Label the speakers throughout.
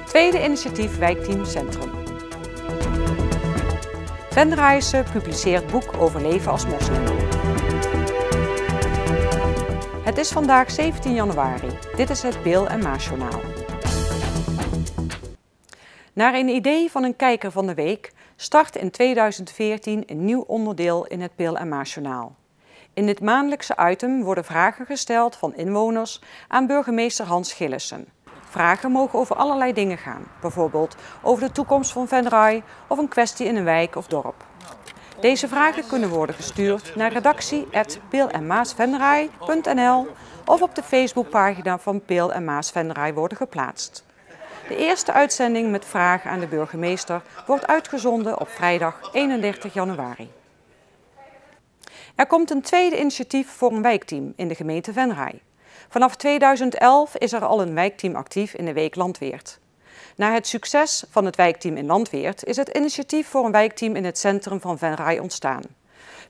Speaker 1: Tweede initiatief Wijkteam Centrum. Venraaise publiceert boek over leven als moslim. Het is vandaag 17 januari. Dit is het Peel en Maas Journaal. Naar een idee van een kijker van de week start in 2014 een nieuw onderdeel in het Peel en Maas Journaal. In dit maandelijkse item worden vragen gesteld van inwoners aan burgemeester Hans Gillissen. Vragen mogen over allerlei dingen gaan, bijvoorbeeld over de toekomst van Venray of een kwestie in een wijk of dorp. Deze vragen kunnen worden gestuurd naar redactie@peelenmaasvenray.nl of op de Facebookpagina van Peel en Maas Venray worden geplaatst. De eerste uitzending met vragen aan de burgemeester wordt uitgezonden op vrijdag 31 januari. Er komt een tweede initiatief voor een wijkteam in de gemeente Venray. Vanaf 2011 is er al een wijkteam actief in de week Landweert. Na het succes van het wijkteam in Landweert is het initiatief voor een wijkteam in het centrum van Venray ontstaan.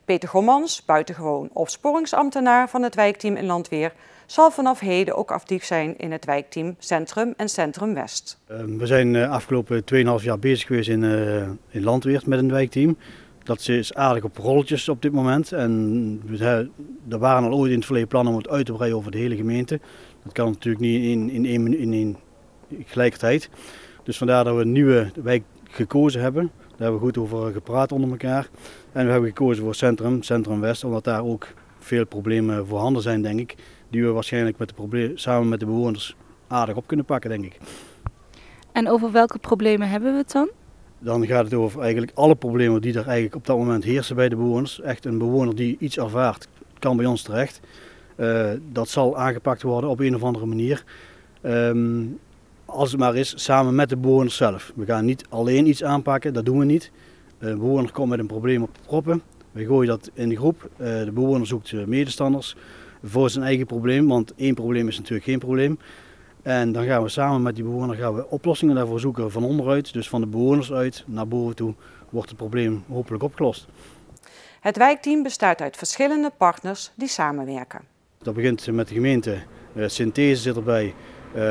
Speaker 1: Peter Gommans, buitengewoon opsporingsambtenaar van het wijkteam in Landweert, zal vanaf heden ook actief zijn in het wijkteam Centrum en Centrum West.
Speaker 2: We zijn afgelopen 2,5 jaar bezig geweest in Landweert met een wijkteam. Dat is aardig op rolletjes op dit moment. En er waren al ooit in het verleden plannen om het uit te breiden over de hele gemeente. Dat kan natuurlijk niet in één gelijkertijd. Dus vandaar dat we een nieuwe wijk gekozen hebben. Daar hebben we goed over gepraat onder elkaar. En we hebben gekozen voor Centrum West, omdat daar ook veel problemen voorhanden zijn, denk ik. Die we waarschijnlijk samen met de bewoners aardig op kunnen pakken, denk ik.
Speaker 3: En over welke problemen hebben we het dan?
Speaker 2: Dan gaat het over eigenlijk alle problemen die er eigenlijk op dat moment heersen bij de bewoners. Echt een bewoner die iets ervaart, kan bij ons terecht. Dat zal aangepakt worden op een of andere manier. Als het maar is, samen met de bewoners zelf. We gaan niet alleen iets aanpakken, dat doen we niet. Een bewoner komt met een probleem op de proppen. We gooien dat in de groep. De bewoner zoekt medestanders voor zijn eigen probleem, want één probleem is natuurlijk geen probleem. En dan gaan we samen met die bewoner oplossingen daarvoor zoeken van onderuit, dus van de bewoners uit naar boven toe, wordt het probleem hopelijk opgelost.
Speaker 1: Het wijkteam bestaat uit verschillende partners die samenwerken.
Speaker 2: Dat begint met de gemeente, Synthese zit erbij,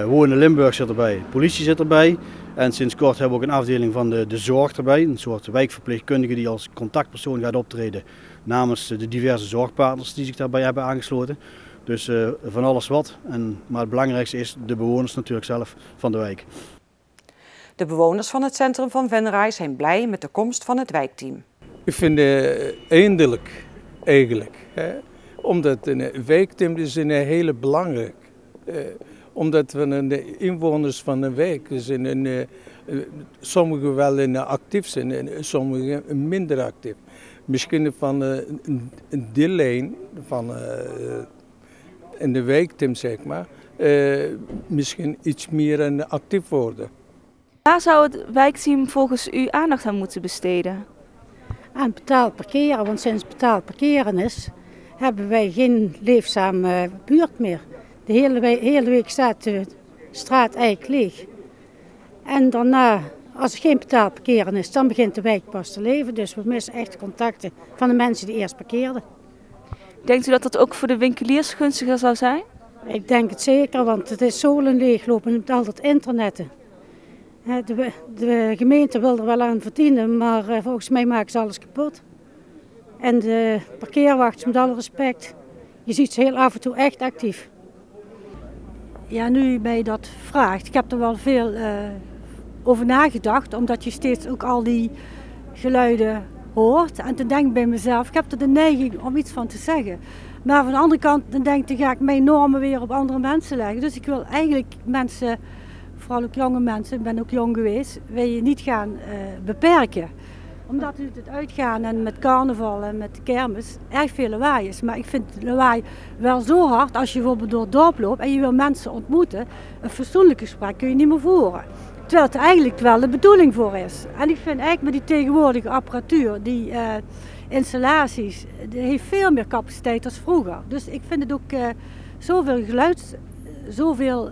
Speaker 2: Wonen Limburg zit erbij, politie zit erbij. En sinds kort hebben we ook een afdeling van de zorg erbij, een soort wijkverpleegkundige die als contactpersoon gaat optreden namens de diverse zorgpartners die zich daarbij hebben aangesloten. Dus van alles wat, maar het belangrijkste is de bewoners natuurlijk zelf van de wijk.
Speaker 1: De bewoners van het centrum van Venray zijn blij met de komst van het wijkteam.
Speaker 4: Ik vind het eindelijk eigenlijk, omdat een wijkteam is hele belangrijk. Omdat we de inwoners van de wijk zijn, sommigen wel actief zijn en sommigen minder actief. Misschien van een deellijn van in de wijkteam, zeg maar, misschien iets meer actief worden.
Speaker 3: Waar zou het wijkteam volgens u aandacht aan moeten besteden?
Speaker 5: Aan betaald parkeren, want sinds betaald parkeren is, hebben wij geen leefzame buurt meer. De hele week staat de straat eigenlijk leeg. En daarna, als er geen betaald parkeren is, dan begint de wijk pas te leven. Dus we missen echt contacten van de mensen die eerst parkeerden.
Speaker 3: Denkt u dat dat ook voor de winkeliers gunstiger zou zijn?
Speaker 5: Ik denk het zeker, want het is zo een leeglopen met al dat internetten. De gemeente wil er wel aan verdienen, maar volgens mij maken ze alles kapot. En de parkeerwachters, met alle respect, je ziet ze heel af en toe echt actief.
Speaker 6: Ja, nu u mij dat vraagt, ik heb er wel veel over nagedacht, omdat je steeds ook al die geluiden hoort. En toen denk ik bij mezelf, ik heb er de neiging om iets van te zeggen. Maar van de andere kant, dan denk ik, ga ik mijn normen weer op andere mensen leggen. Dus ik wil eigenlijk mensen, vooral ook jonge mensen, ik ben ook jong geweest, wil je niet gaan beperken. Omdat het uitgaan en met carnaval en met de kermis erg veel lawaai is. Maar ik vind het lawaai wel zo hard als je bijvoorbeeld door het dorp loopt en je wil mensen ontmoeten. Een fatsoenlijk gesprek kun je niet meer voeren. Terwijl het eigenlijk wel de bedoeling voor is. En ik vind eigenlijk met die tegenwoordige apparatuur, die installaties, die heeft veel meer capaciteit dan vroeger. Dus ik vind het ook zoveel geluid, zoveel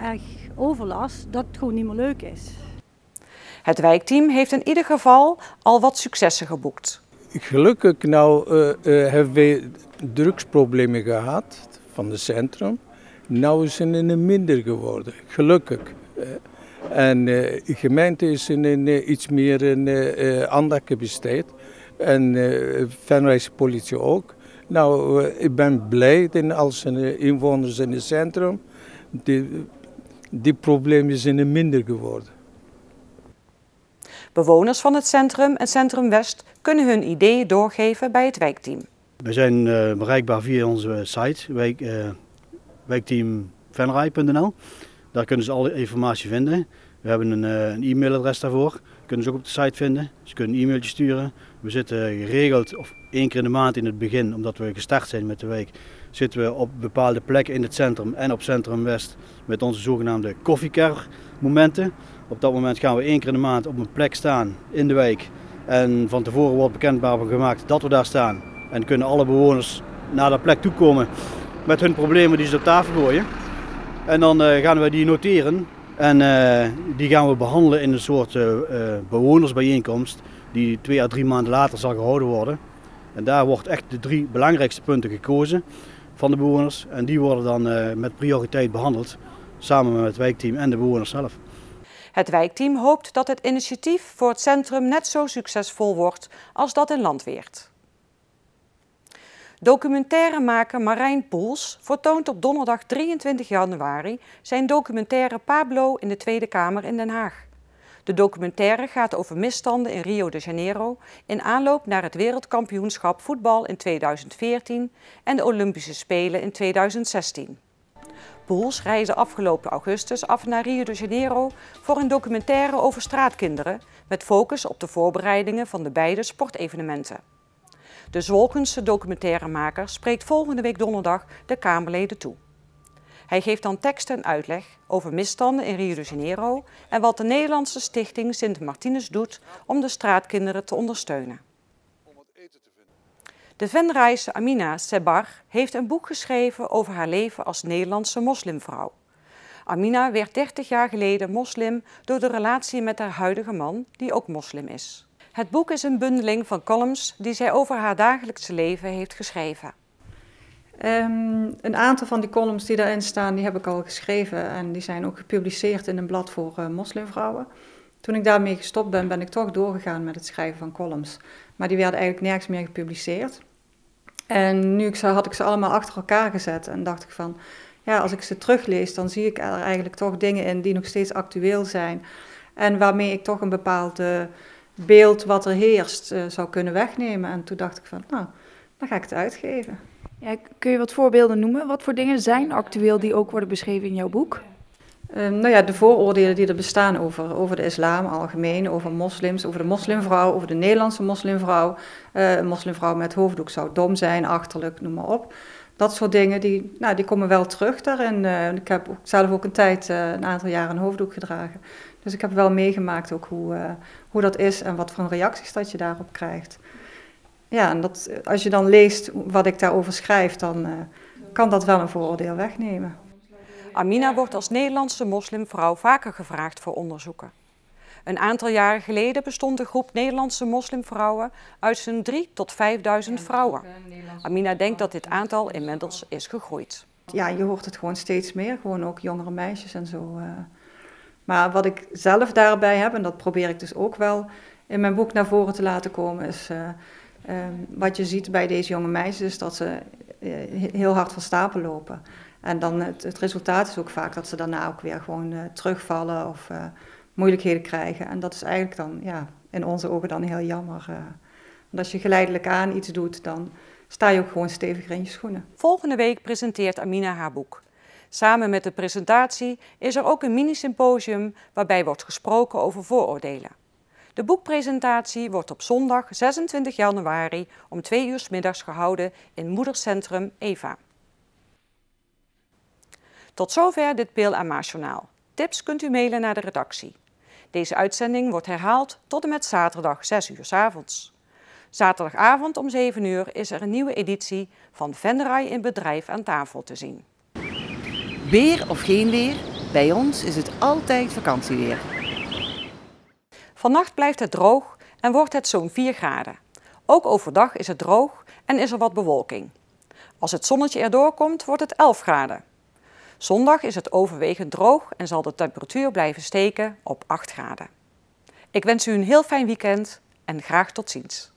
Speaker 6: erg overlast, dat het gewoon niet meer leuk is.
Speaker 1: Het wijkteam heeft in ieder geval al wat successen geboekt.
Speaker 4: Gelukkig hebben wij drugsproblemen gehad van het centrum. Nu zijn er minder geworden, gelukkig. En de gemeente is iets meer aandacht besteed. En Venrayse politie ook. Nou, ik ben blij dat als inwoners in het centrum, die problemen zijn minder geworden. Bewoners
Speaker 1: van het centrum en Centrum West kunnen hun ideeën doorgeven bij het wijkteam.
Speaker 2: We zijn bereikbaar via onze site wijkteamvenray.nl. Daar kunnen ze alle informatie vinden. We hebben een e-mailadres daarvoor. Kunnen ze ook op de site vinden. Ze kunnen een e-mailtje sturen. We zitten geregeld, of 1 keer in de maand in het begin, omdat we gestart zijn met de wijk, zitten we op bepaalde plekken in het centrum en op Centrum West met onze zogenaamde koffiekar momenten. Op dat moment gaan we 1 keer in de maand op een plek staan in de wijk. En van tevoren wordt bekendbaar gemaakt dat we daar staan. En kunnen alle bewoners naar dat plek toe komen met hun problemen die ze op tafel gooien. En dan gaan we die noteren en die gaan we behandelen in een soort bewonersbijeenkomst die 2 à 3 maanden later zal gehouden worden. En daar wordt echt de 3 belangrijkste punten gekozen van de bewoners. En die worden dan met prioriteit behandeld, samen met het wijkteam en de bewoners zelf.
Speaker 1: Het wijkteam hoopt dat het initiatief voor het centrum net zo succesvol wordt als dat in Landweert. Documentairemaker Marijn Poels vertoont op donderdag 23 januari zijn documentaire Pablo in de Tweede Kamer in Den Haag. De documentaire gaat over misstanden in Rio de Janeiro in aanloop naar het wereldkampioenschap voetbal in 2014 en de Olympische Spelen in 2016. Poels reisde afgelopen augustus af naar Rio de Janeiro voor een documentaire over straatkinderen met focus op de voorbereidingen van de beide sportevenementen. De Zwolkense documentairemaker spreekt volgende week donderdag de Kamerleden toe. Hij geeft dan tekst en uitleg over misstanden in Rio de Janeiro en wat de Nederlandse stichting Sint Martinus doet om de straatkinderen te ondersteunen. De Venrayse Amina Sebar heeft een boek geschreven over haar leven als Nederlandse moslimvrouw. Amina werd 30 jaar geleden moslim door de relatie met haar huidige man, die ook moslim is. Het boek is een bundeling van columns die zij over haar dagelijkse leven heeft geschreven.
Speaker 7: Een aantal van die columns die daarin staan, die heb ik al geschreven en die zijn ook gepubliceerd in een blad voor moslimvrouwen. Toen ik daarmee gestopt ben, ben ik toch doorgegaan met het schrijven van columns. Maar die werden eigenlijk nergens meer gepubliceerd. En nu had ik ze allemaal achter elkaar gezet en dacht ik van, ja, als ik ze teruglees, dan zie ik er eigenlijk toch dingen in die nog steeds actueel zijn. En waarmee ik toch een bepaald beeld wat er heerst zou kunnen wegnemen. En toen dacht ik van, nou, dan ga ik het uitgeven.
Speaker 3: Ja, kun je wat voorbeelden noemen? Wat voor dingen zijn actueel die ook worden beschreven in jouw boek?
Speaker 7: Nou ja, de vooroordelen die er bestaan over de islam algemeen, over moslims, over de moslimvrouw, over de Nederlandse moslimvrouw. Een moslimvrouw met hoofddoek zou dom zijn, achterlijk, noem maar op. Dat soort dingen, die komen wel terug daarin. Ik heb zelf ook een tijd, een aantal jaar, een hoofddoek gedragen. Dus ik heb wel meegemaakt ook hoe dat is en wat voor reacties dat je daarop krijgt. Ja, en als je dan leest wat ik daarover schrijf, dan kan dat wel een vooroordeel wegnemen.
Speaker 1: Amina wordt als Nederlandse moslimvrouw vaker gevraagd voor onderzoeken. Een aantal jaren geleden bestond de groep Nederlandse moslimvrouwen uit zo'n 3.000 tot 5.000 vrouwen. Amina denkt dat dit aantal inmiddels is gegroeid.
Speaker 7: Ja, je hoort het gewoon steeds meer, gewoon ook jongere meisjes en zo. Maar wat ik zelf daarbij heb, en dat probeer ik dus ook wel in mijn boek naar voren te laten komen, is wat je ziet bij deze jonge meisjes, is dat ze heel hard van stapel lopen. En dan het resultaat is ook vaak dat ze daarna ook weer gewoon terugvallen of moeilijkheden krijgen. En dat is eigenlijk dan, ja, in onze ogen dan heel jammer. Want als je geleidelijk aan iets doet, dan sta je ook gewoon steviger in je schoenen.
Speaker 1: Volgende week presenteert Amina haar boek. Samen met de presentatie is er ook een mini-symposium waarbij wordt gesproken over vooroordelen. De boekpresentatie wordt op zondag 26 januari om 2 uur 's middags gehouden in Moedercentrum Eva. Tot zover dit Peel en Maas journaal. Tips kunt u mailen naar de redactie. Deze uitzending wordt herhaald tot en met zaterdag 6 uur 's avonds. Zaterdagavond om 7 uur is er een nieuwe editie van Venray in Bedrijf aan tafel te zien.
Speaker 8: Weer of geen weer, bij ons is het altijd vakantieweer.
Speaker 1: Vannacht blijft het droog en wordt het zo'n 4 graden. Ook overdag is het droog en is er wat bewolking. Als het zonnetje erdoor komt, wordt het 11 graden. Zondag is het overwegend droog en zal de temperatuur blijven steken op 8 graden. Ik wens u een heel fijn weekend en graag tot ziens.